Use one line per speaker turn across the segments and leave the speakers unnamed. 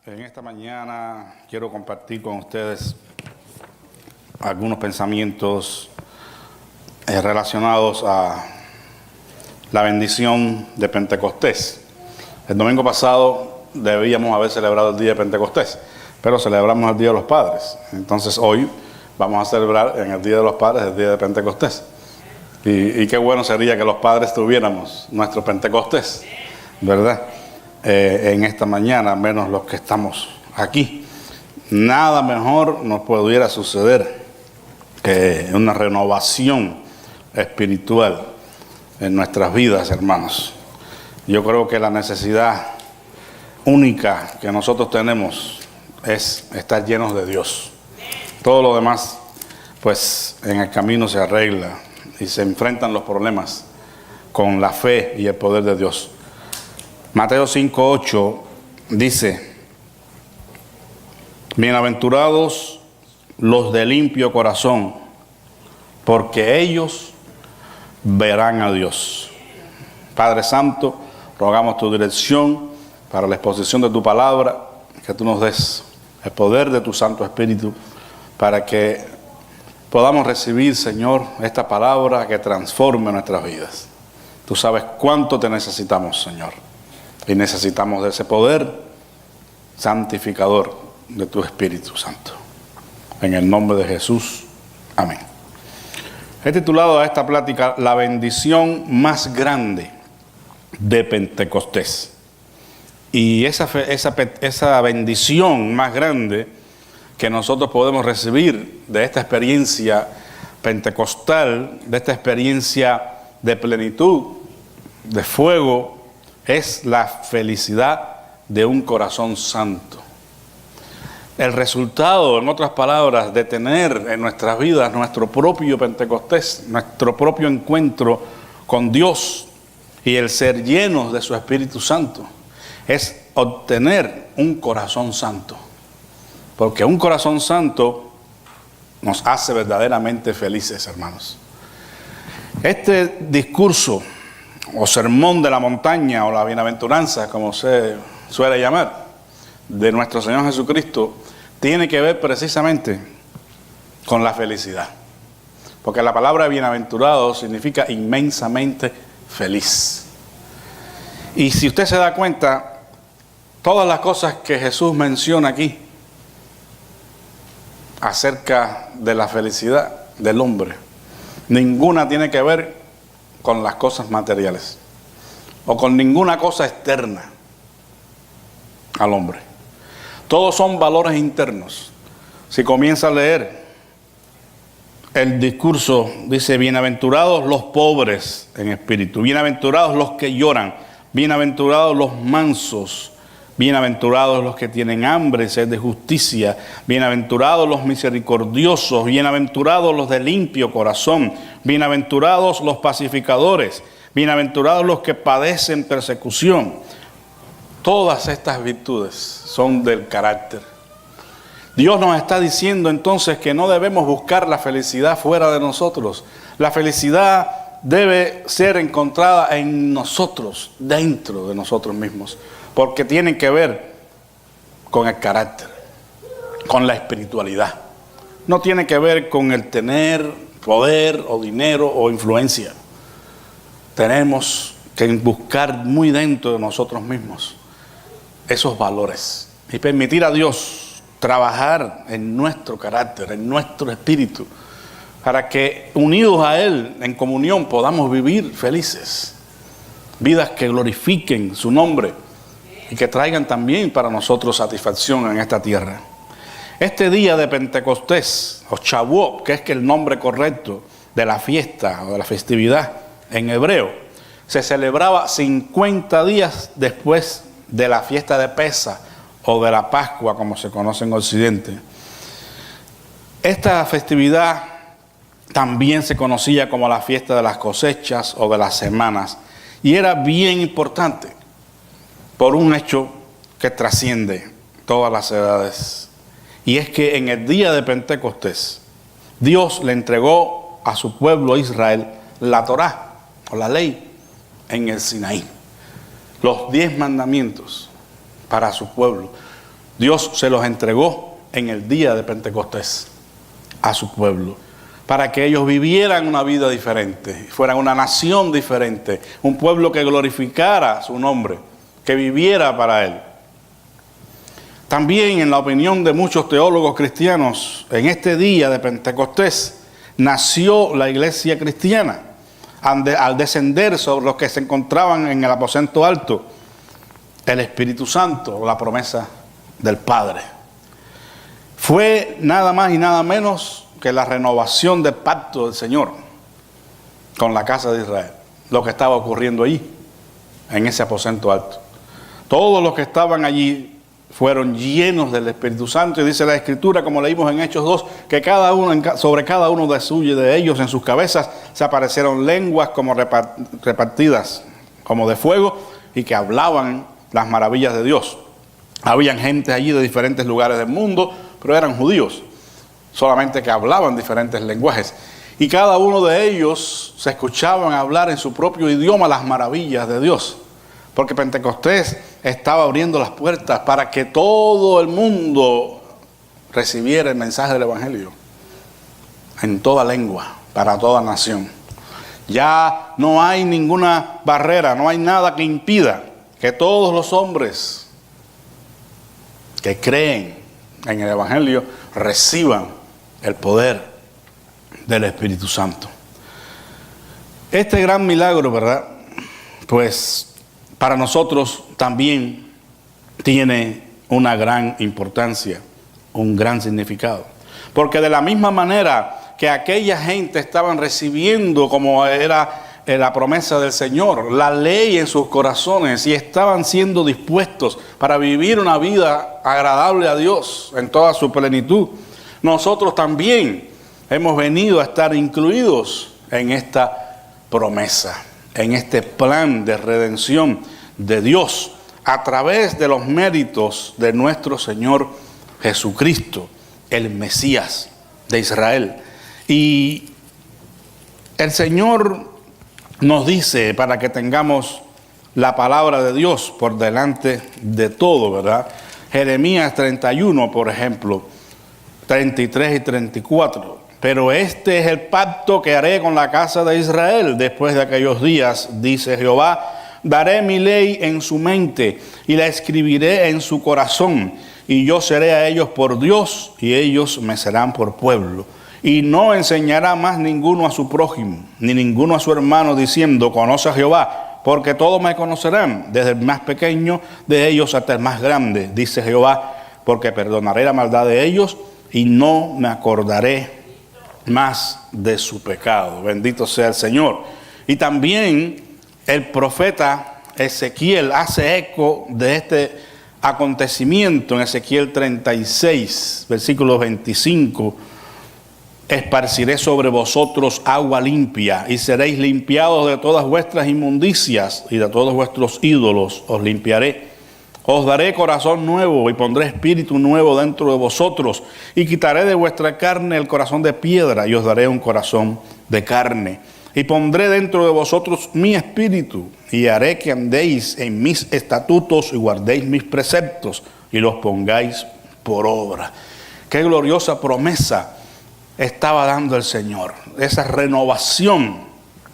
En esta mañana quiero compartir con ustedes algunos pensamientos relacionados a la bendición de Pentecostés. El domingo pasado debíamos haber celebrado el día de Pentecostés, pero celebramos el Día de los Padres. Entonces hoy vamos a celebrar en el Día de los Padres el Día de Pentecostés. Y qué bueno sería que los padres tuviéramos nuestro Pentecostés, ¿verdad? En esta mañana, menos los que estamos aquí. Nada mejor nos pudiera suceder que una renovación espiritual en nuestras vidas, hermanos. Yo creo que la necesidad única que nosotros tenemos es estar llenos de Dios. Todo lo demás, pues en el camino se arregla y se enfrentan los problemas con la fe y el poder de Dios. Mateo 5:8 dice: bienaventurados los de limpio corazón, porque ellos verán a Dios. Padre Santo, rogamos tu dirección para la exposición de tu palabra, que tú nos des el poder de tu Santo Espíritu para que podamos recibir, Señor, esta palabra que transforme nuestras vidas. Tú sabes cuánto te necesitamos, Señor. Y necesitamos de ese poder santificador de tu Espíritu Santo. En el nombre de Jesús. Amén. He titulado a esta plática La bendición más grande de Pentecostés. Y esa bendición más grande que nosotros podemos recibir de esta experiencia pentecostal, de esta experiencia de plenitud, de fuego, es la felicidad de un corazón santo. El resultado, en otras palabras, de tener en nuestras vidas nuestro propio Pentecostés, nuestro propio encuentro con Dios y el ser llenos de su Espíritu Santo, es obtener un corazón santo. Porque un corazón santo nos hace verdaderamente felices, hermanos. Este discurso o sermón de la montaña o la bienaventuranza, como se suele llamar, de nuestro Señor Jesucristo, tiene que ver precisamente con la felicidad. Porque la palabra bienaventurado significa inmensamente feliz. Y si usted se da cuenta, todas las cosas que Jesús menciona aquí acerca de la felicidad del hombre, ninguna tiene que ver con las cosas materiales o con ninguna cosa externa al hombre. Todos son valores internos. Si comienza a leer el discurso, dice: bienaventurados los pobres en espíritu, bienaventurados los que lloran, bienaventurados los mansos, bienaventurados los que tienen hambre y sed de justicia, bienaventurados los misericordiosos, bienaventurados los de limpio corazón, bienaventurados los pacificadores, bienaventurados los que padecen persecución. Todas estas virtudes son del carácter. Dios nos está diciendo entonces que no debemos buscar la felicidad fuera de nosotros. La felicidad debe ser encontrada en nosotros, dentro de nosotros mismos, porque tienen que ver con el carácter, con la espiritualidad. No tiene que ver con el tener poder o dinero o influencia. Tenemos que buscar muy dentro de nosotros mismos esos valores y permitir a Dios trabajar en nuestro carácter, en nuestro espíritu, para que unidos a Él en comunión podamos vivir felices, vidas que glorifiquen su nombre y que traigan también para nosotros satisfacción en esta tierra. Este día de Pentecostés, o Shavuot, que es el nombre correcto de la fiesta o de la festividad en hebreo, se celebraba 50 días después de la fiesta de Pesaj o de la Pascua, como se conoce en Occidente. Esta festividad también se conocía como la fiesta de las cosechas o de las semanas, y era bien importante por un hecho que trasciende todas las edades, y es que en el día de Pentecostés Dios le entregó a su pueblo Israel la Torá o la ley en el Sinaí, los 10 mandamientos para su pueblo. Dios se los entregó en el día de Pentecostés a su pueblo, para que ellos vivieran una vida diferente, fueran una nación diferente, un pueblo que glorificara su nombre, que viviera para Él. También, en la opinión de muchos teólogos cristianos, en este día de Pentecostés nació la iglesia cristiana, al descender sobre los que se encontraban en el aposento alto el Espíritu Santo, la promesa del Padre. Fue nada más y nada menos que la renovación del pacto del Señor con la casa de Israel, lo que estaba ocurriendo allí, en ese aposento alto. Todos los que estaban allí fueron llenos del Espíritu Santo, y dice la Escritura, como leímos en Hechos 2, que sobre cada uno de ellos, en sus cabezas, se aparecieron lenguas como repartidas, como de fuego, y que hablaban las maravillas de Dios. Habían gente allí de diferentes lugares del mundo, pero eran judíos, solamente que hablaban diferentes lenguajes. Y cada uno de ellos se escuchaban hablar en su propio idioma las maravillas de Dios. Porque Pentecostés estaba abriendo las puertas para que todo el mundo recibiera el mensaje del Evangelio en toda lengua, para toda nación. Ya no hay ninguna barrera, no hay nada que impida que todos los hombres que creen en el Evangelio reciban el poder del Espíritu Santo. Este gran milagro, ¿verdad? Pues para nosotros también tiene una gran importancia, un gran significado. Porque de la misma manera que aquella gente estaban recibiendo, como era la promesa del Señor, la ley en sus corazones, y estaban siendo dispuestos para vivir una vida agradable a Dios en toda su plenitud, nosotros también hemos venido a estar incluidos en esta promesa, en este plan de redención de Dios a través de los méritos de nuestro Señor Jesucristo, el Mesías de Israel. Y el Señor nos dice, para que tengamos la palabra de Dios por delante de todo, ¿verdad? Jeremías 31, por ejemplo, 33 y 34. Pero este es el pacto que haré con la casa de Israel después de aquellos días, dice Jehová. Daré mi ley en su mente y la escribiré en su corazón, y yo seré a ellos por Dios y ellos me serán por pueblo. Y no enseñará más ninguno a su prójimo, ni ninguno a su hermano, diciendo, conoce a Jehová, porque todos me conocerán, desde el más pequeño de ellos hasta el más grande, dice Jehová, porque perdonaré la maldad de ellos y no me acordaré más de su pecado. Bendito sea el Señor. Y también el profeta Ezequiel hace eco de este acontecimiento en Ezequiel 36, versículo 25. Esparciré sobre vosotros agua limpia, y seréis limpiados de todas vuestras inmundicias, y de todos vuestros ídolos os limpiaré. Os daré corazón nuevo, y pondré espíritu nuevo dentro de vosotros, y quitaré de vuestra carne el corazón de piedra, y os daré un corazón de carne. Y pondré dentro de vosotros mi espíritu, y haré que andéis en mis estatutos, y guardéis mis preceptos, y los pongáis por obra. Qué gloriosa promesa estaba dando el Señor, esa renovación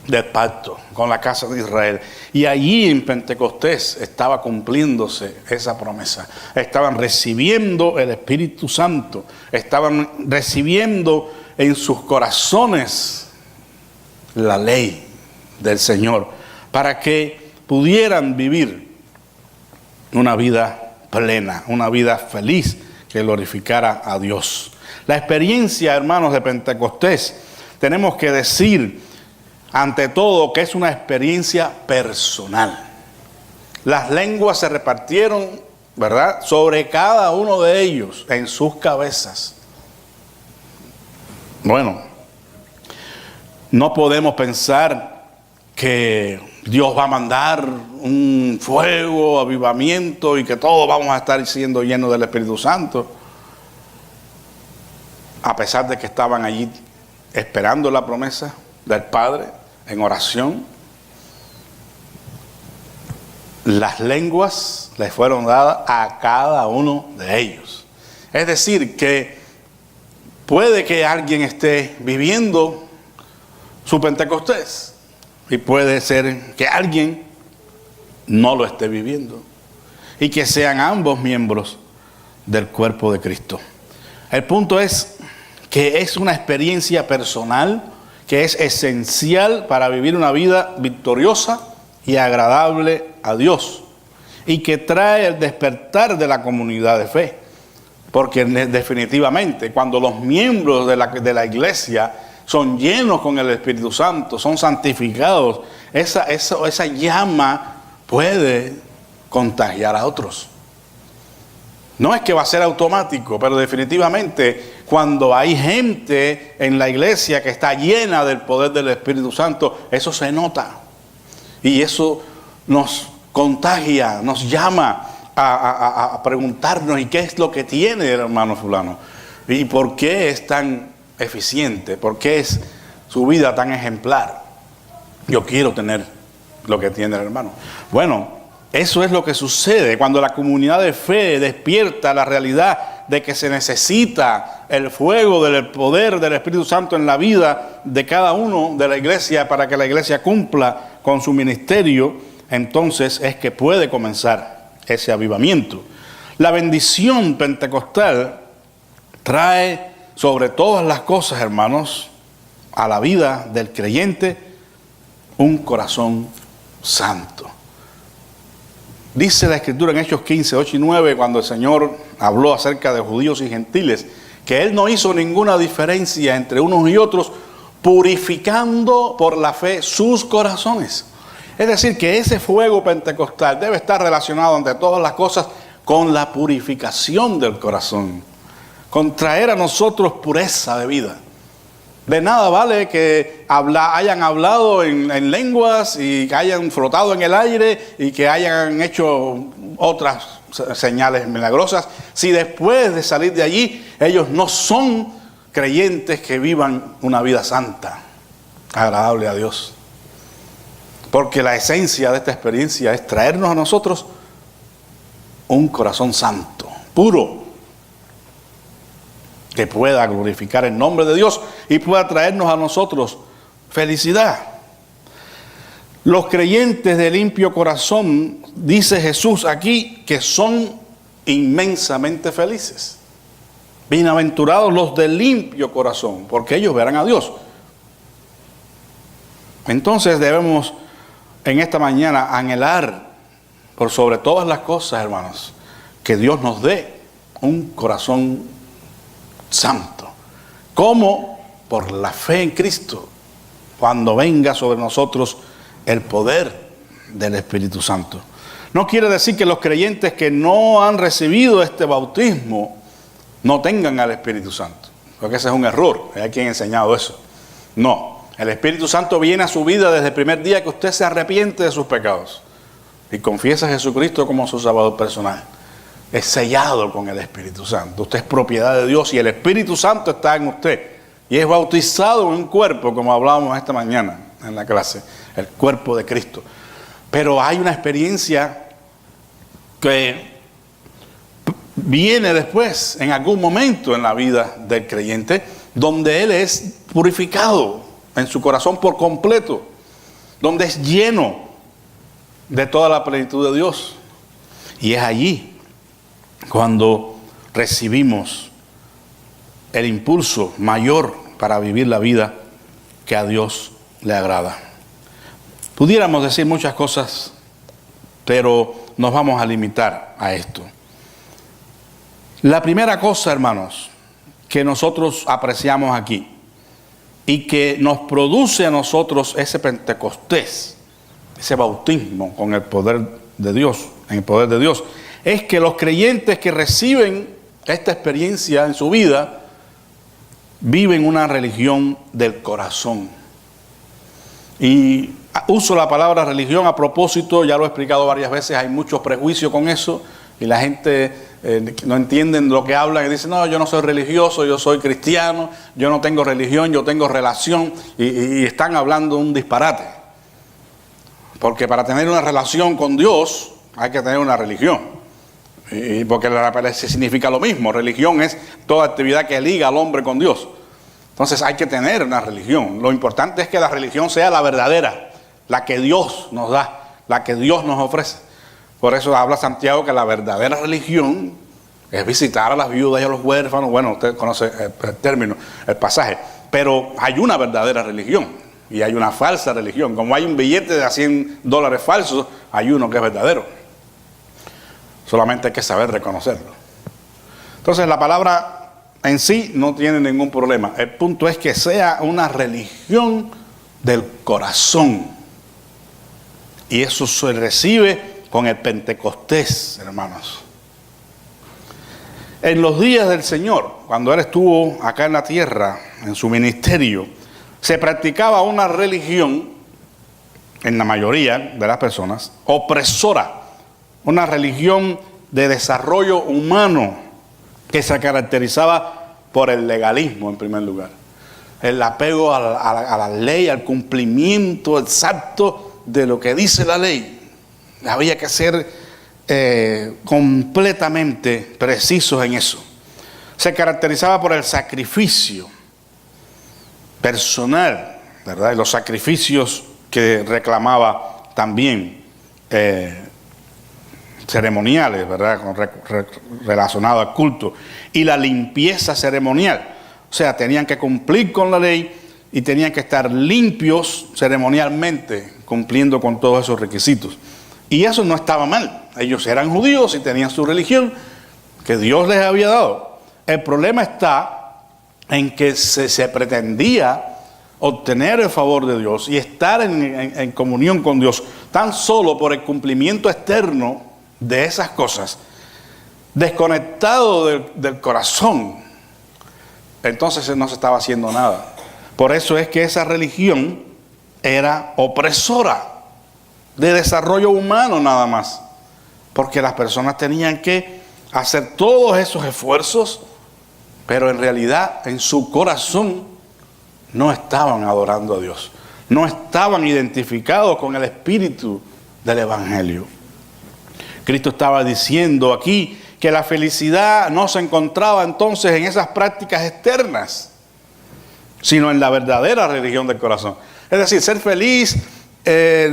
del pacto con la casa de Israel. Y allí en Pentecostés estaba cumpliéndose esa promesa. Estaban recibiendo el Espíritu Santo, estaban recibiendo en sus corazones la ley del Señor, para que pudieran vivir una vida plena, una vida feliz que glorificara a Dios. La experiencia, hermanos, de Pentecostés, tenemos que decir ante todo que es una experiencia personal. Las lenguas se repartieron, ¿verdad?, sobre cada uno de ellos en sus cabezas. Bueno, no podemos pensar que Dios va a mandar un fuego, avivamiento, y que todos vamos a estar siendo llenos del Espíritu Santo. A pesar de que estaban allí esperando la promesa del Padre en oración, las lenguas les fueron dadas a cada uno de ellos. Es decir, que puede que alguien esté viviendo su Pentecostés y puede ser que alguien no lo esté viviendo y que sean ambos miembros del cuerpo de Cristo. El punto es que es una experiencia personal que es esencial para vivir una vida victoriosa y agradable a Dios, y que trae el despertar de la comunidad de fe. Porque definitivamente cuando los miembros de la iglesia son llenos con el Espíritu Santo, son santificados, esa llama puede contagiar a otros. No es que va a ser automático, pero definitivamente cuando hay gente en la iglesia que está llena del poder del Espíritu Santo, eso se nota. Y eso nos contagia, nos llama a preguntarnos, ¿y qué es lo que tiene el hermano fulano? ¿Y por qué es tan eficiente? ¿Por qué es su vida tan ejemplar? Yo quiero tener lo que tiene el hermano. Bueno, eso es lo que sucede cuando la comunidad de fe despierta la realidad de que se necesita el fuego del poder del Espíritu Santo en la vida de cada uno de la iglesia para que la iglesia cumpla con su ministerio. Entonces es que puede comenzar ese avivamiento. La bendición pentecostal trae sobre todas las cosas, hermanos, a la vida del creyente un corazón santo. Dice la Escritura en Hechos 15, 8 y 9, cuando el Señor habló acerca de judíos y gentiles, que Él no hizo ninguna diferencia entre unos y otros, purificando por la fe sus corazones. Es decir, que ese fuego pentecostal debe estar relacionado ante todas las cosas con la purificación del corazón, con traer a nosotros pureza de vida. De nada vale que hayan hablado en lenguas y que hayan flotado en el aire y que hayan hecho otras señales milagrosas, si después de salir de allí ellos no son creyentes que vivan una vida santa, agradable a Dios. Porque la esencia de esta experiencia es traernos a nosotros un corazón santo, puro, que pueda glorificar el nombre de Dios y pueda traernos a nosotros felicidad. Los creyentes de limpio corazón, dice Jesús aquí, que son inmensamente felices. Bienaventurados los de limpio corazón, porque ellos verán a Dios. Entonces debemos en esta mañana anhelar por sobre todas las cosas, hermanos, que Dios nos dé un corazón santo. ¿Cómo? Por la fe en Cristo, cuando venga sobre nosotros el poder del Espíritu Santo. No quiere decir que los creyentes que no han recibido este bautismo no tengan al Espíritu Santo, porque ese es un error. Hay quien ha enseñado eso. No. El Espíritu Santo viene a su vida desde el primer día que usted se arrepiente de sus pecados y confiesa a Jesucristo como su Salvador personal. Es sellado con el Espíritu Santo. Usted es propiedad de Dios y el Espíritu Santo está en usted. Y es bautizado en un cuerpo, como hablábamos esta mañana en la clase, el cuerpo de Cristo. Pero hay una experiencia que viene después, en algún momento en la vida del creyente, donde él es purificado en su corazón por completo, donde es lleno de toda la plenitud de Dios. Y es allí cuando recibimos el impulso mayor para vivir la vida que a Dios le agrada. Pudiéramos decir muchas cosas, pero nos vamos a limitar a esto. La primera cosa, hermanos, que nosotros apreciamos aquí y que nos produce a nosotros ese Pentecostés, ese bautismo con el poder de Dios, en el poder de Dios, es que los creyentes que reciben esta experiencia en su vida viven una religión del corazón. Y uso la palabra religión a propósito, ya lo he explicado varias veces, hay muchos prejuicios con eso y la gente no entienden lo que hablan y dicen, no, yo no soy religioso, yo soy cristiano, yo no tengo religión, yo tengo relación, y están hablando un disparate. Porque para tener una relación con Dios hay que tener una religión. Y porque significa lo mismo. Religión es toda actividad que liga al hombre con Dios. Entonces hay que tener una religión. Lo importante es que la religión sea la verdadera, la que Dios nos da, la que Dios nos ofrece. Por eso habla Santiago que la verdadera religión es visitar a las viudas y a los huérfanos. Bueno, usted conoce el término, el pasaje. Pero hay una verdadera religión y hay una falsa religión. Como hay un billete de $100 falsos, hay uno que es verdadero. Solamente hay que saber reconocerlo. Entonces la palabra en sí no tiene ningún problema. El punto es que sea una religión del corazón. Y eso se recibe con el Pentecostés, hermanos. En los días del Señor, cuando Él estuvo acá en la tierra, en su ministerio, se practicaba una religión, en la mayoría de las personas, opresora. Una religión de desarrollo humano que se caracterizaba por el legalismo en primer lugar. El apego a la ley, al cumplimiento exacto de lo que dice la ley. Había que ser completamente precisos en eso. Se caracterizaba por el sacrificio personal, ¿verdad? Y los sacrificios que reclamaba también ceremoniales, ¿verdad? Relacionados al culto. Y la limpieza ceremonial. O sea, tenían que cumplir con la ley y tenían que estar limpios ceremonialmente, cumpliendo con todos esos requisitos. Y eso no estaba mal. Ellos eran judíos y tenían su religión que Dios les había dado. El problema está en que se pretendía obtener el favor de Dios y estar en comunión con Dios tan solo por el cumplimiento externo de esas cosas, desconectado del corazón. Entonces no se estaba haciendo nada. Por eso es que esa religión era opresora, de desarrollo humano nada más, porque las personas tenían que hacer todos esos esfuerzos, pero en realidad en su corazón no estaban adorando a Dios, no estaban identificados con el espíritu del Evangelio. Cristo estaba diciendo aquí que la felicidad no se encontraba entonces en esas prácticas externas, sino en la verdadera religión del corazón. Es decir, ser feliz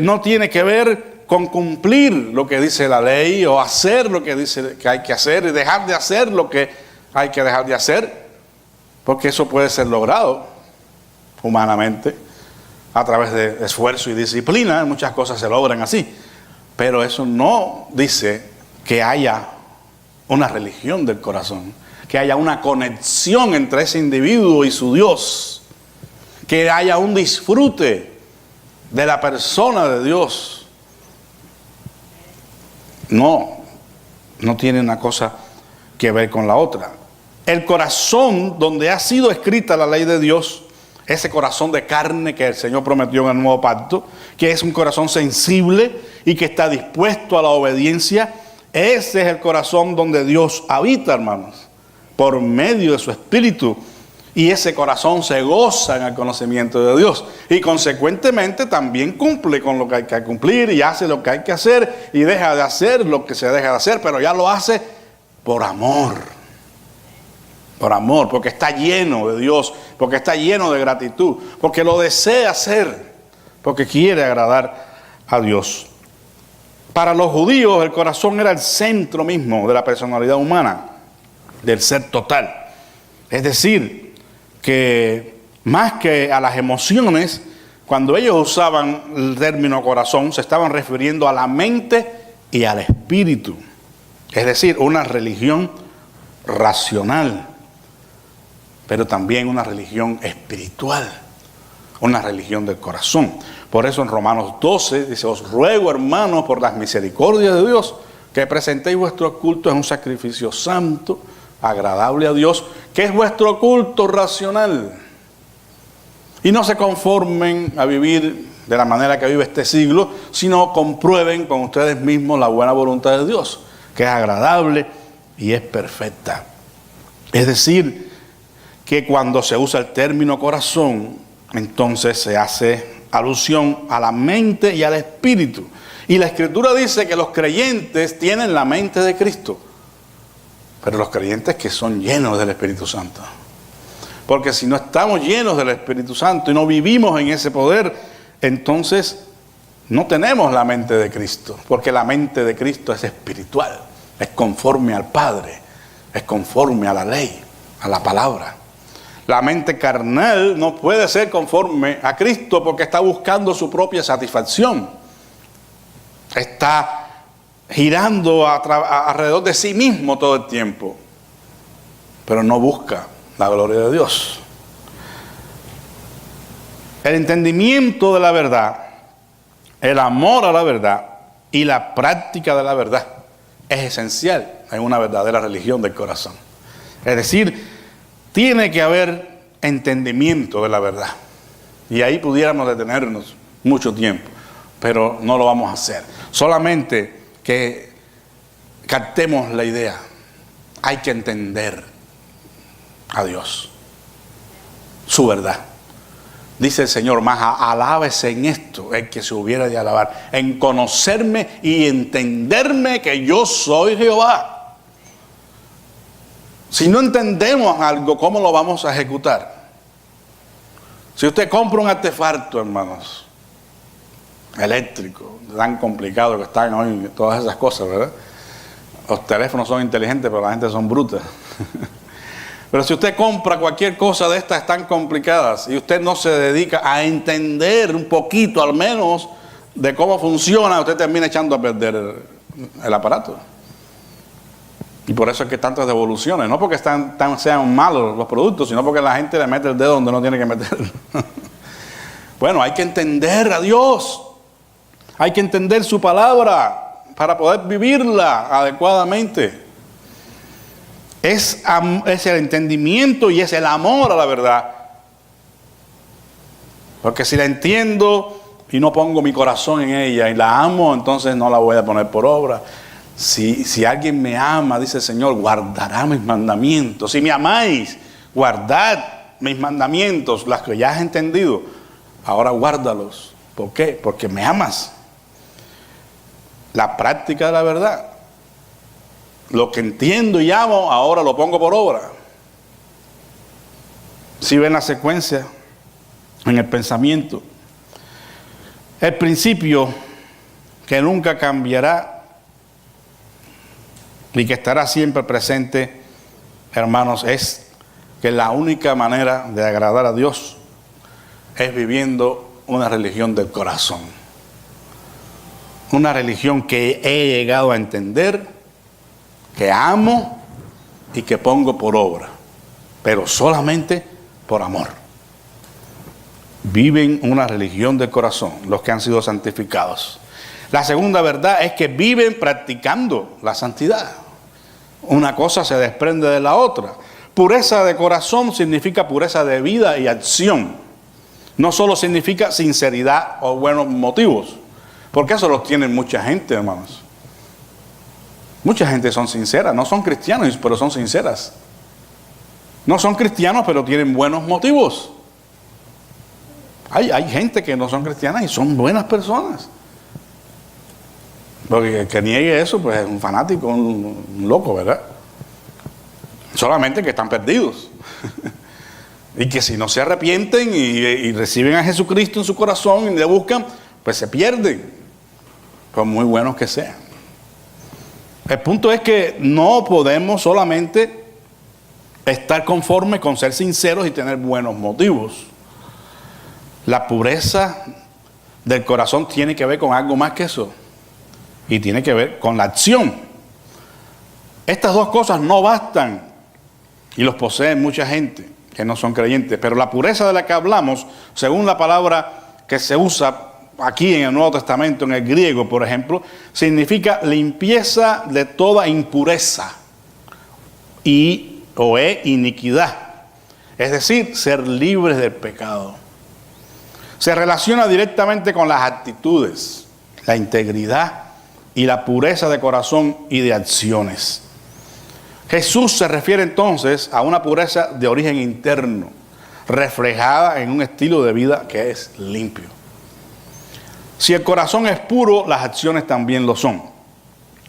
no tiene que ver con cumplir lo que dice la ley o hacer lo que dice que hay que hacer y dejar de hacer lo que hay que dejar de hacer, porque eso puede ser logrado humanamente a través de esfuerzo y disciplina. Muchas cosas se logran así, pero eso no dice que haya una religión del corazón, que haya una conexión entre ese individuo y su Dios, que haya un disfrute de la persona de Dios. No tiene una cosa que ver con la otra. El corazón donde ha sido escrita la ley de Dios, ese corazón de carne que el Señor prometió en el nuevo pacto, que es un corazón sensible y que está dispuesto a la obediencia, ese es el corazón donde Dios habita, hermanos, por medio de su Espíritu. Y ese corazón se goza en el conocimiento de Dios. Y consecuentemente también cumple con lo que hay que cumplir y hace lo que hay que hacer y deja de hacer lo que se deja de hacer, pero ya lo hace por amor. Por amor, porque está lleno de Dios, porque está lleno de gratitud, porque lo desea hacer, porque quiere agradar a Dios. Para los judíos el corazón era el centro mismo de la personalidad humana, del ser total. Es decir, que más que a las emociones, cuando ellos usaban el término corazón, se estaban refiriendo a la mente y al espíritu. Es decir, una religión racional, pero también una religión espiritual, una religión del corazón. Por eso en Romanos 12 dice: os ruego, hermanos, por las misericordias de Dios, que presentéis vuestro culto en un sacrificio santo, agradable a Dios, que es vuestro culto racional. Y no se conformen a vivir de la manera que vive este siglo, sino comprueben con ustedes mismos la buena voluntad de Dios, que es agradable y es perfecta. Es decir, que cuando se usa el término corazón, entonces se hace alusión a la mente y al espíritu. Y la Escritura dice que los creyentes tienen la mente de Cristo. Pero los creyentes que son llenos del Espíritu Santo. Porque si no estamos llenos del Espíritu Santo y no vivimos en ese poder, entonces no tenemos la mente de Cristo. Porque la mente de Cristo es espiritual, es conforme al Padre, es conforme a la ley, a la palabra. La mente carnal no puede ser conforme a Cristo porque está buscando su propia satisfacción. Está girando alrededor de sí mismo todo el tiempo, pero no busca la gloria de Dios. El entendimiento de la verdad, el amor a la verdad y la práctica de la verdad es esencial en una verdadera religión del corazón. Es decir, tiene que haber entendimiento de la verdad. Y ahí pudiéramos detenernos mucho tiempo, pero no lo vamos a hacer. Solamente que captemos la idea. Hay que entender a Dios, su verdad. Dice el Señor, más alábese en esto el que se hubiera de alabar, en conocerme y entenderme que yo soy Jehová. Si no entendemos algo, ¿cómo lo vamos a ejecutar? Si usted compra un artefacto, hermanos, eléctrico, tan complicado que están hoy todas esas cosas, ¿verdad? Los teléfonos son inteligentes, pero la gente son brutas. Pero si usted compra cualquier cosa de estas tan complicadas y usted no se dedica a entender un poquito al menos de cómo funciona, usted termina echando a perder el aparato. Y por eso es que tantas devoluciones, no porque sean malos los productos, sino porque la gente le mete el dedo donde no tiene que meterlo. Bueno, hay que entender a Dios. Hay que entender su palabra para poder vivirla adecuadamente. Es el entendimiento y es el amor a la verdad. Porque si la entiendo y no pongo mi corazón en ella y la amo, entonces no la voy a poner por obra. Si alguien me ama, dice el Señor, guardará mis mandamientos. Si me amáis, guardad mis mandamientos, las que ya has entendido. Ahora guárdalos. ¿Por qué? Porque me amas. La práctica de la verdad. Lo que entiendo y amo, ahora lo pongo por obra. Si ven la secuencia en el pensamiento, el principio que nunca cambiará y que estará siempre presente, hermanos, es que la única manera de agradar a Dios es viviendo una religión del corazón. Una religión que he llegado a entender, que amo y que pongo por obra, pero solamente por amor. Viven una religión del corazón, los que han sido santificados. La segunda verdad es que viven practicando la santidad. Una cosa se desprende de la otra. Pureza de corazón significa pureza de vida y acción. No solo significa sinceridad o buenos motivos, porque eso los tiene mucha gente, hermanos. Mucha gente son sinceras, no son cristianos, pero son sinceras. No son cristianos, pero tienen buenos motivos. Hay gente que no son cristianas y son buenas personas. Porque el que niegue eso, pues es un fanático, un loco, ¿verdad? Solamente que están perdidos. Y que si no se arrepienten y reciben a Jesucristo en su corazón y le buscan, pues se pierden, por muy buenos que sean. El punto es que no podemos solamente estar conformes con ser sinceros y tener buenos motivos. La pureza del corazón tiene que ver con algo más que eso. Y tiene que ver con la acción. Estas dos cosas no bastan y los poseen mucha gente que no son creyentes. Pero la pureza de la que hablamos, según la palabra que se usa aquí en el Nuevo Testamento, en el griego, por ejemplo, significa limpieza de toda impureza o iniquidad. Es decir, ser libres del pecado. Se relaciona directamente con las actitudes, la integridad y la pureza de corazón y de acciones. Jesús se refiere entonces a una pureza de origen interno, reflejada en un estilo de vida que es limpio. Si el corazón es puro, las acciones también lo son.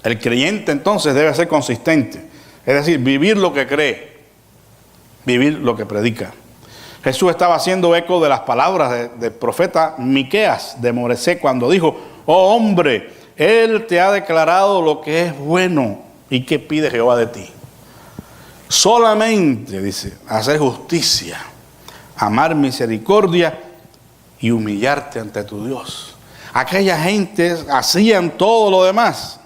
El creyente entonces debe ser consistente, es decir, vivir lo que cree, vivir lo que predica. Jesús estaba haciendo eco de las palabras del profeta Miqueas de Moresé cuando dijo: oh hombre, Él te ha declarado lo que es bueno. ¿Y qué pide Jehová de ti? Solamente, dice, hacer justicia, amar misericordia y humillarte ante tu Dios. Aquella gente hacían todo lo demás,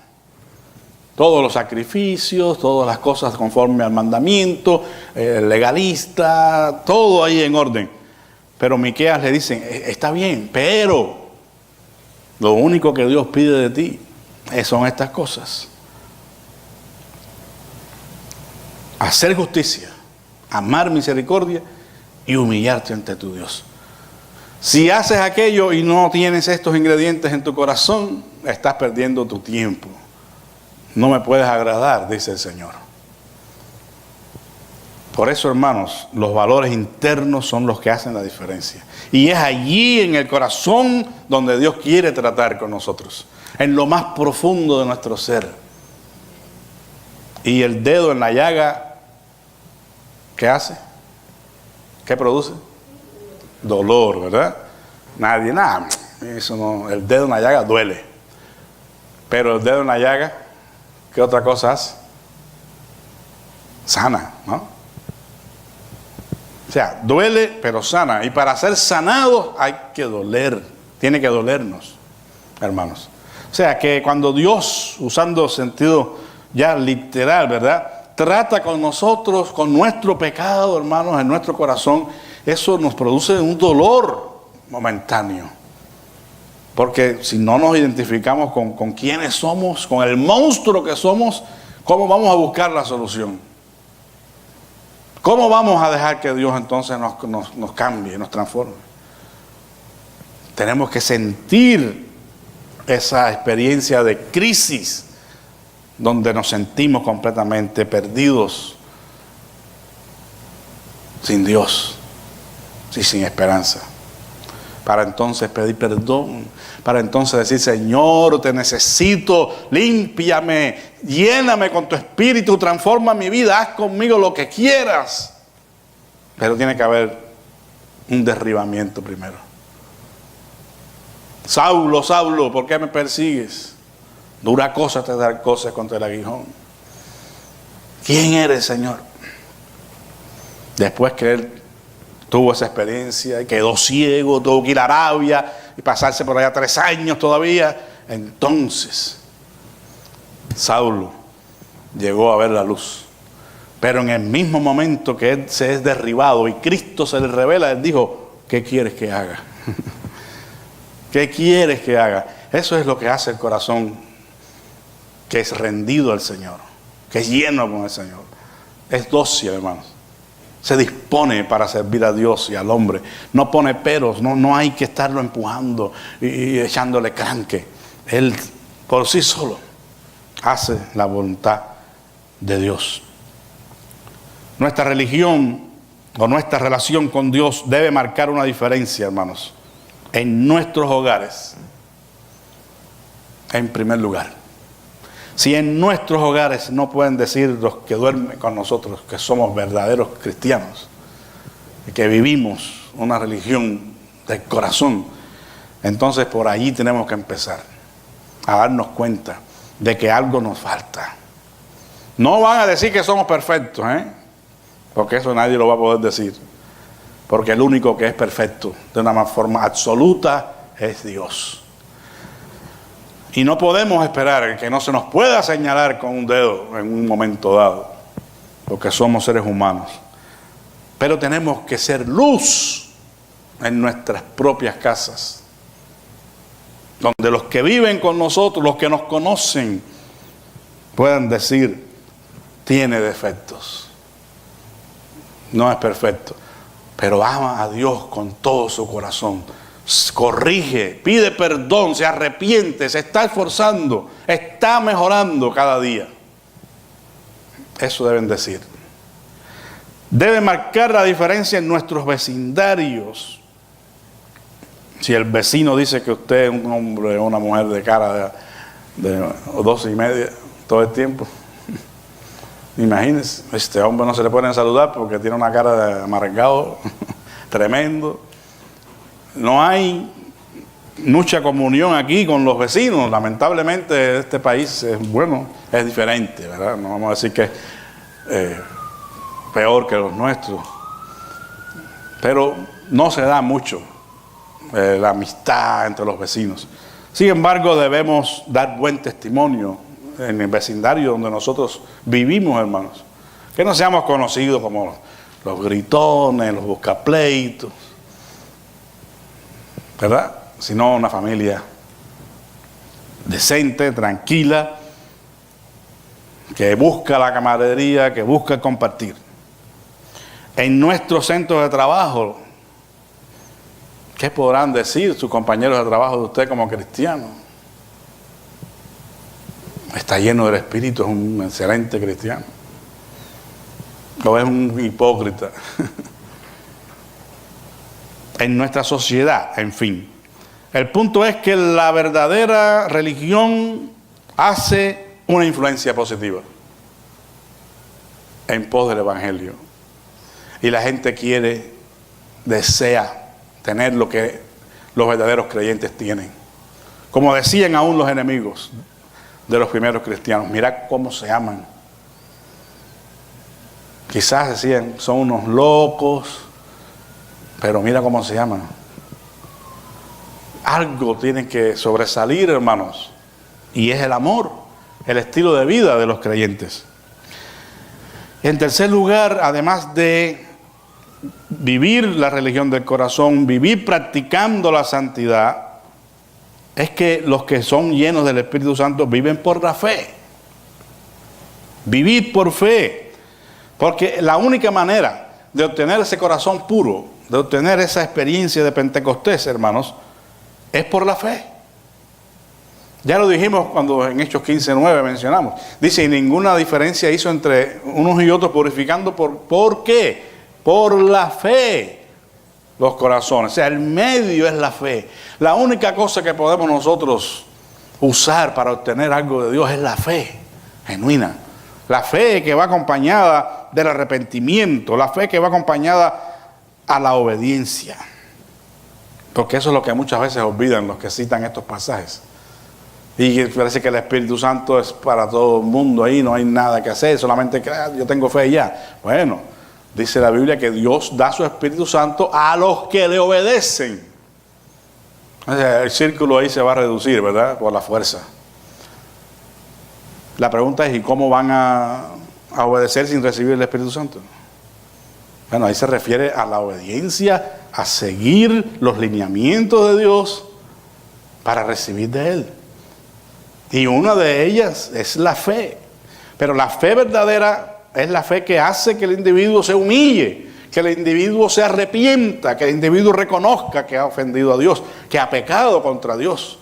todos los sacrificios, todas las cosas conforme al mandamiento, legalista, todo ahí en orden. Pero Miqueas le dice: está bien, pero lo único que Dios pide de ti son estas cosas: hacer justicia, amar misericordia y humillarte ante tu Dios. Si haces aquello y no tienes estos ingredientes en tu corazón, estás perdiendo tu tiempo. No me puedes agradar, dice el Señor. Por eso, hermanos, los valores internos son los que hacen la diferencia. Y es allí en el corazón donde Dios quiere tratar con nosotros, en lo más profundo de nuestro ser. Y el dedo en la llaga, ¿qué hace? ¿Qué produce? Dolor, ¿verdad? Nada, eso no, el dedo en la llaga duele. Pero el dedo en la llaga, ¿qué otra cosa hace? Sana, ¿no? O sea, duele pero sana. Y para ser sanado hay que doler. Tiene que dolernos, hermanos. O sea, que cuando Dios, usando sentido ya literal, ¿verdad?, trata con nosotros, con nuestro pecado, hermanos, en nuestro corazón, eso nos produce un dolor momentáneo. Porque si no nos identificamos con quiénes somos, con el monstruo que somos, ¿cómo vamos a buscar la solución? ¿Cómo vamos a dejar que Dios entonces nos cambie, nos transforme? Tenemos que sentir esa experiencia de crisis, donde nos sentimos completamente perdidos, sin Dios y sin esperanza. Para entonces pedir perdón, para entonces decir: Señor, te necesito, límpiame, lléname con tu espíritu, transforma mi vida, haz conmigo lo que quieras. Pero tiene que haber un derribamiento primero. Saulo, Saulo, ¿por qué me persigues? Dura cosa te dar cosas contra el aguijón. ¿Quién eres, Señor? Después que él tuvo esa experiencia y quedó ciego, tuvo que ir a Arabia y pasarse por allá 3 años todavía, entonces Saulo llegó a ver la luz. Pero en el mismo momento que él se es derribado y Cristo se le revela, él dijo: ¿qué quieres que haga? ¿Qué quieres que haga? Eso es lo que hace el corazón que es rendido al Señor, que es lleno con el Señor. Es dócil, hermanos. Se dispone para servir a Dios y al hombre. No pone peros, no hay que estarlo empujando y echándole cranque. Él por sí solo hace la voluntad de Dios. Nuestra religión o nuestra relación con Dios debe marcar una diferencia, hermanos, en nuestros hogares. En primer lugar, si en nuestros hogares no pueden decir los que duermen con nosotros que somos verdaderos cristianos y que vivimos una religión del corazón, entonces por allí tenemos que empezar a darnos cuenta de que algo nos falta. No van a decir que somos perfectos, porque eso nadie lo va a poder decir, porque el único que es perfecto de una forma absoluta es Dios. Y no podemos esperar que no se nos pueda señalar con un dedo en un momento dado, porque somos seres humanos. Pero tenemos que ser luz en nuestras propias casas, donde los que viven con nosotros, los que nos conocen, puedan decir: tiene defectos, no es perfecto, pero ama a Dios con todo su corazón. Corrige, pide perdón, se arrepiente, se está esforzando, está mejorando cada día. Eso deben decir. Debe marcar la diferencia en nuestros vecindarios. Si el vecino dice que usted es un hombre o una mujer de cara de 12 y media todo el tiempo, imagínense, este hombre no se le pueden saludar porque tiene una cara de amargado tremendo. No hay mucha comunión aquí con los vecinos. Lamentablemente este país es diferente, ¿verdad? No vamos a decir que es peor que los nuestros, pero no se da mucho la amistad entre los vecinos. Sin embargo, debemos dar buen testimonio en el vecindario donde nosotros vivimos, hermanos. Que no seamos conocidos como los gritones, los buscapleitos, ¿verdad? Sino una familia decente, tranquila, que busca la camaradería, que busca el compartir. En nuestros centros de trabajo, ¿qué podrán decir sus compañeros de trabajo de usted como cristiano? Está lleno del Espíritu, es un excelente cristiano. O es un hipócrita. En nuestra sociedad, en fin. El punto es que la verdadera religión hace una influencia positiva en pos del Evangelio. Y la gente desea tener lo que los verdaderos creyentes tienen. Como decían aún los enemigos de los primeros cristianos, mirad cómo se aman. Quizás decían, son unos locos, pero mira cómo se aman. Algo tiene que sobresalir, hermanos, y es el amor, el estilo de vida de los creyentes. En tercer lugar, además de vivir la religión del corazón, vivir practicando la santidad, es que los que son llenos del Espíritu Santo viven por la fe. Vivir por fe. Porque la única manera de obtener ese corazón puro, de obtener esa experiencia de Pentecostés, hermanos, es por la fe. Ya lo dijimos cuando en Hechos 15:9 mencionamos. Dice, y ninguna diferencia hizo entre unos y otros, purificando ¿por qué? Por la fe los corazones. O sea, el medio es la fe. La única cosa que podemos nosotros usar para obtener algo de Dios es la fe genuina. La fe que va acompañada del arrepentimiento, la fe que va acompañada a la obediencia. Porque eso es lo que muchas veces olvidan los que citan estos pasajes. Y parece que el Espíritu Santo es para todo el mundo ahí, no hay nada que hacer, solamente que yo tengo fe y ya. Bueno, dice la Biblia que Dios da su Espíritu Santo a los que le obedecen. O sea, el círculo ahí se va a reducir, ¿verdad? Por la fuerza. La pregunta es, ¿y cómo van a obedecer sin recibir el Espíritu Santo? Bueno, ahí se refiere a la obediencia, a seguir los lineamientos de Dios para recibir de Él. Y una de ellas es la fe. Pero la fe verdadera es la fe que hace que el individuo se humille, que el individuo se arrepienta, que el individuo reconozca que ha ofendido a Dios, que ha pecado contra Dios.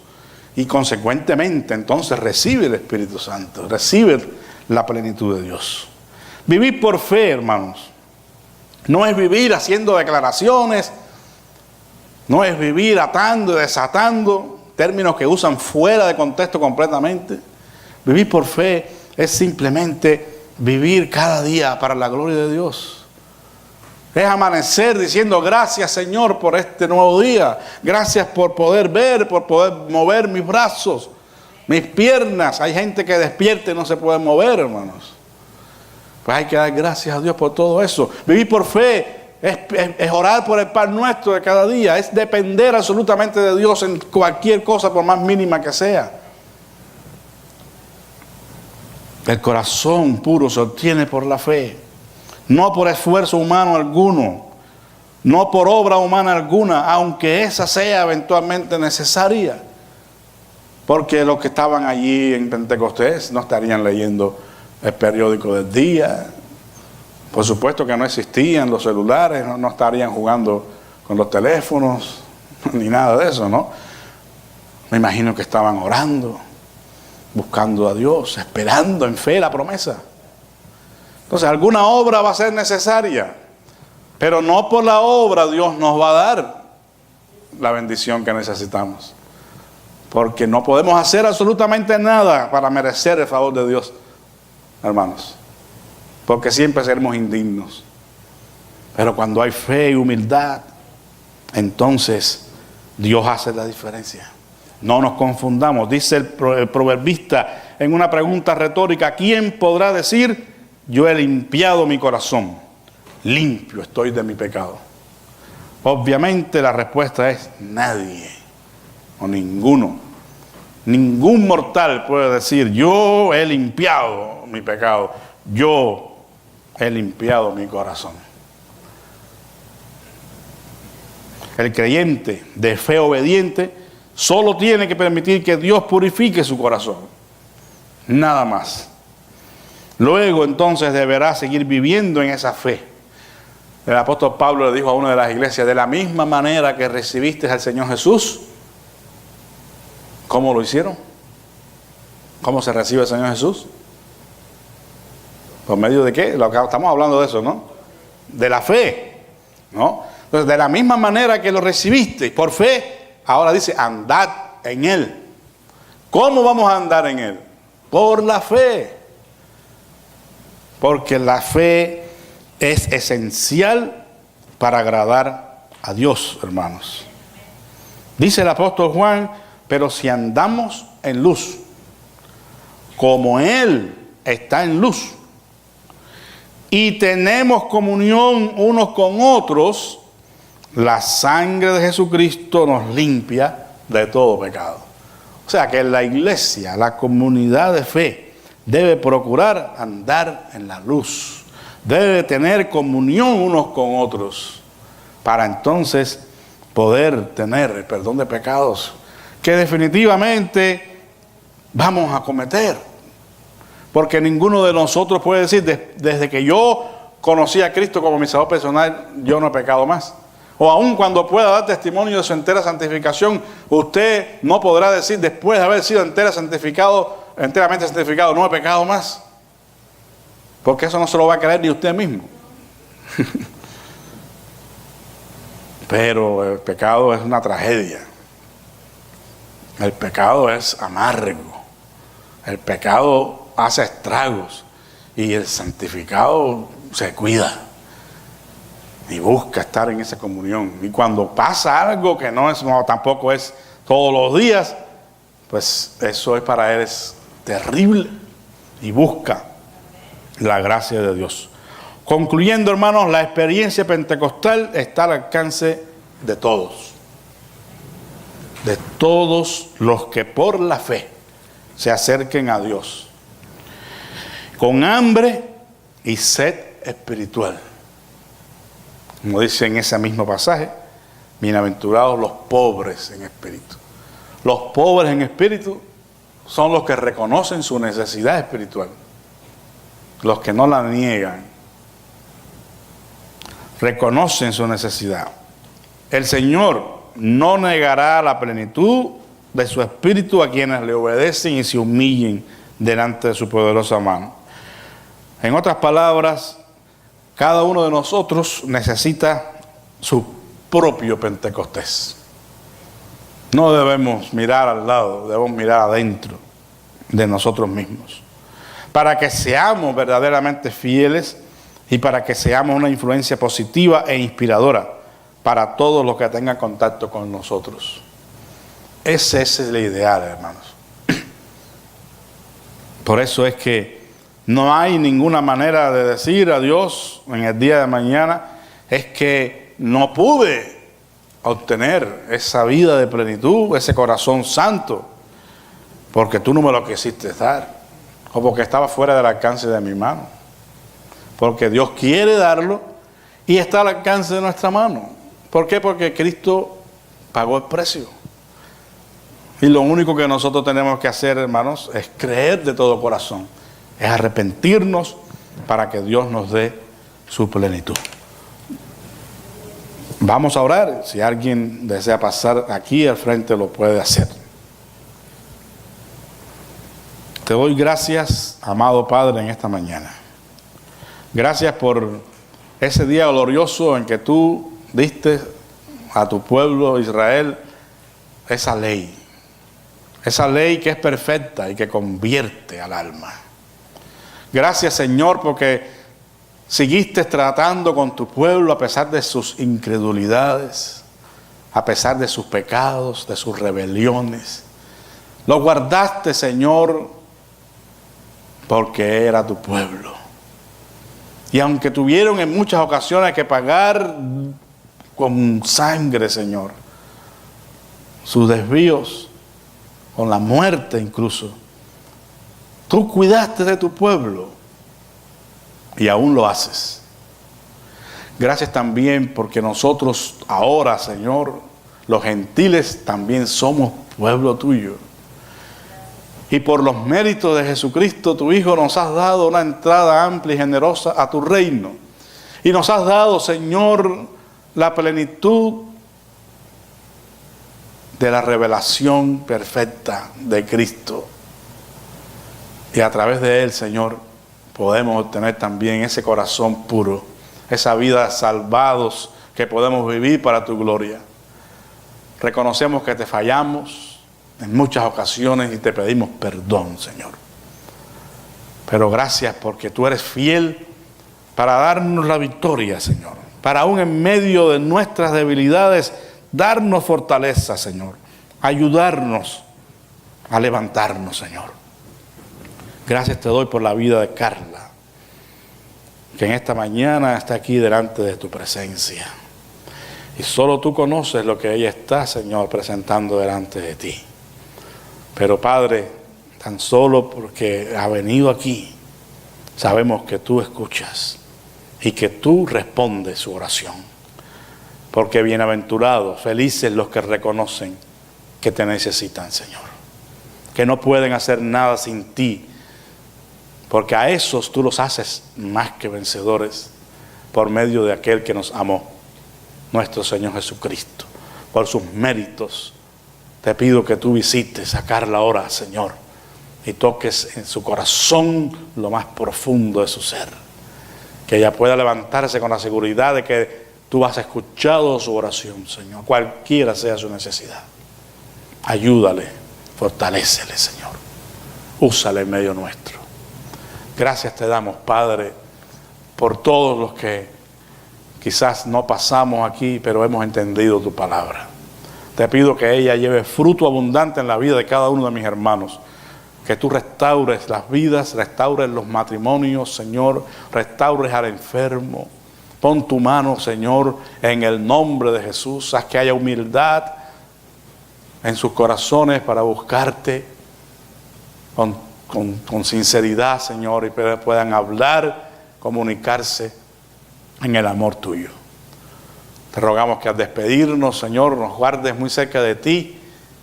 Y consecuentemente entonces recibe el Espíritu Santo, recibe la plenitud de Dios. Vivir por fe, hermanos, no es vivir haciendo declaraciones, no es vivir atando y desatando, términos que usan fuera de contexto completamente. Vivir por fe es simplemente vivir cada día para la gloria de Dios. Es amanecer diciendo gracias, Señor, por este nuevo día. Gracias por poder ver, por poder mover mis brazos, mis piernas. Hay gente que despierta y no se puede mover, hermanos. Pues hay que dar gracias a Dios por todo eso. Vivir por fe es orar por el pan nuestro de cada día. Es depender absolutamente de Dios en cualquier cosa, por más mínima que sea. El corazón puro se obtiene por la fe. No por esfuerzo humano alguno, no por obra humana alguna, aunque esa sea eventualmente necesaria. Porque los que estaban allí en Pentecostés no estarían leyendo el periódico del día. Por supuesto que no existían los celulares, no estarían jugando con los teléfonos, ni nada de eso, ¿no? Me imagino que estaban orando, buscando a Dios, esperando en fe la promesa. Entonces, alguna obra va a ser necesaria, pero no por la obra Dios nos va a dar la bendición que necesitamos. Porque no podemos hacer absolutamente nada para merecer el favor de Dios, hermanos. Porque siempre seremos indignos. Pero cuando hay fe y humildad, entonces Dios hace la diferencia. No nos confundamos. Dice el proverbista en una pregunta retórica: ¿quién podrá decir, yo he limpiado mi corazón, limpio estoy de mi pecado? Obviamente la respuesta es nadie, o ninguno. Ningún mortal puede decir, yo he limpiado mi pecado, yo he limpiado mi corazón. El creyente de fe obediente solo tiene que permitir que Dios purifique su corazón, nada más. Luego entonces deberá seguir viviendo en esa fe. El apóstol Pablo le dijo a una de las iglesias: de la misma manera que recibiste al Señor Jesús. ¿Cómo lo hicieron? ¿Cómo se recibe el Señor Jesús? ¿Por medio de qué? Estamos hablando de eso, ¿no? De la fe, ¿no? Entonces, de la misma manera que lo recibiste por fe, ahora dice, andad en Él. ¿Cómo vamos a andar en Él? Por la fe. Porque la fe es esencial para agradar a Dios, hermanos. Dice el apóstol Juan: pero si andamos en luz, como Él está en luz, y tenemos comunión unos con otros, la sangre de Jesucristo nos limpia de todo pecado. O sea que la iglesia, la comunidad de fe, debe procurar andar en la luz, debe tener comunión unos con otros, para entonces poder tener el perdón de pecados que definitivamente vamos a cometer. Porque ninguno de nosotros puede decir, desde que yo conocí a Cristo como mi Salvador personal, yo no he pecado más. O aun cuando pueda dar testimonio de su entera santificación, usted no podrá decir, después de haber sido enteramente santificado, no he pecado más. Porque eso no se lo va a creer ni usted mismo. Pero el pecado es una tragedia. El pecado es amargo. El pecado hace estragos. Y el santificado se cuida y busca estar en esa comunión. Y cuando pasa algo que tampoco es todos los días, pues eso es para él es terrible. Y busca la gracia de Dios. Concluyendo, hermanos, la experiencia pentecostal está al alcance de todos. De todos los que por la fe se acerquen a Dios, con hambre y sed espiritual. Como dice en ese mismo pasaje, bienaventurados los pobres en espíritu. Los pobres en espíritu son los que reconocen su necesidad espiritual, los que no la niegan, reconocen su necesidad. El Señor no negará la plenitud de su espíritu a quienes le obedecen y se humillen delante de su poderosa mano. En otras palabras, cada uno de nosotros necesita su propio Pentecostés. No debemos mirar al lado, debemos mirar adentro de nosotros mismos, para que seamos verdaderamente fieles y para que seamos una influencia positiva e inspiradora para todos los que tengan contacto con nosotros. Ese es el ideal, hermanos. Por eso es que no hay ninguna manera de decir a Dios en el día de mañana, es que no pude obtener esa vida de plenitud, ese corazón santo, porque tú no me lo quisiste dar, o porque estaba fuera del alcance de mi mano. Porque Dios quiere darlo y está al alcance de nuestra mano. ¿Por qué? Porque Cristo pagó el precio. Y lo único que nosotros tenemos que hacer, hermanos, es creer de todo corazón. Es arrepentirnos para que Dios nos dé su plenitud. Vamos a orar. Si alguien desea pasar aquí al frente, lo puede hacer. Te doy gracias, amado Padre, en esta mañana. Gracias por ese día glorioso en que tú diste a tu pueblo Israel esa ley que es perfecta y que convierte al alma. Gracias, Señor, porque seguiste tratando con tu pueblo a pesar de sus incredulidades, a pesar de sus pecados, de sus rebeliones. Lo guardaste, Señor, porque era tu pueblo. Y aunque tuvieron en muchas ocasiones que pagar con sangre, Señor, sus desvíos, con la muerte incluso, tú cuidaste de tu pueblo y aún lo haces. Gracias también porque nosotros ahora, Señor, los gentiles también somos pueblo tuyo. Y por los méritos de Jesucristo, tu Hijo, nos has dado una entrada amplia y generosa a tu reino. Y nos has dado, Señor, la plenitud de la revelación perfecta de Cristo. Y a través de Él, Señor, podemos obtener también ese corazón puro, esa vida salvados que podemos vivir para tu gloria. Reconocemos que te fallamos en muchas ocasiones y te pedimos perdón, Señor. Pero gracias porque tú eres fiel para darnos la victoria, Señor. Para aún en medio de nuestras debilidades, darnos fortaleza, Señor. Ayudarnos a levantarnos, Señor. Gracias te doy por la vida de Carla, que en esta mañana está aquí delante de tu presencia. Y solo tú conoces lo que ella está, Señor, presentando delante de ti. Pero Padre, tan solo porque ha venido aquí, sabemos que tú escuchas y que tú respondes su oración. Porque bienaventurados, felices los que reconocen que te necesitan, Señor. Que no pueden hacer nada sin ti, porque a esos tú los haces más que vencedores por medio de aquel que nos amó, nuestro Señor Jesucristo. Por sus méritos te pido que tú visites a Carla ahora, Señor, y toques en su corazón lo más profundo de su ser. Que ella pueda levantarse con la seguridad de que tú has escuchado su oración, Señor, cualquiera sea su necesidad. Ayúdale, fortalécele, Señor. Úsale en medio nuestro. Gracias te damos, Padre, por todos los que quizás no pasamos aquí, pero hemos entendido tu palabra. Te pido que ella lleve fruto abundante en la vida de cada uno de mis hermanos. Que tú restaures las vidas, restaures los matrimonios, Señor, restaures al enfermo. Pon tu mano, Señor, en el nombre de Jesús. Haz que haya humildad en sus corazones para buscarte con sinceridad, Señor, y puedan hablar, comunicarse en el amor tuyo. Te rogamos que al despedirnos, Señor, nos guardes muy cerca de ti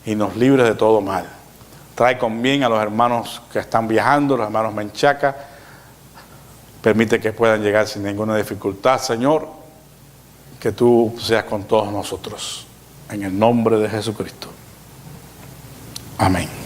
y nos libres de todo mal. Trae con bien a los hermanos que están viajando, los hermanos Menchaca. Permite que puedan llegar sin ninguna dificultad, Señor. Que tú seas con todos nosotros. En el nombre de Jesucristo. Amén.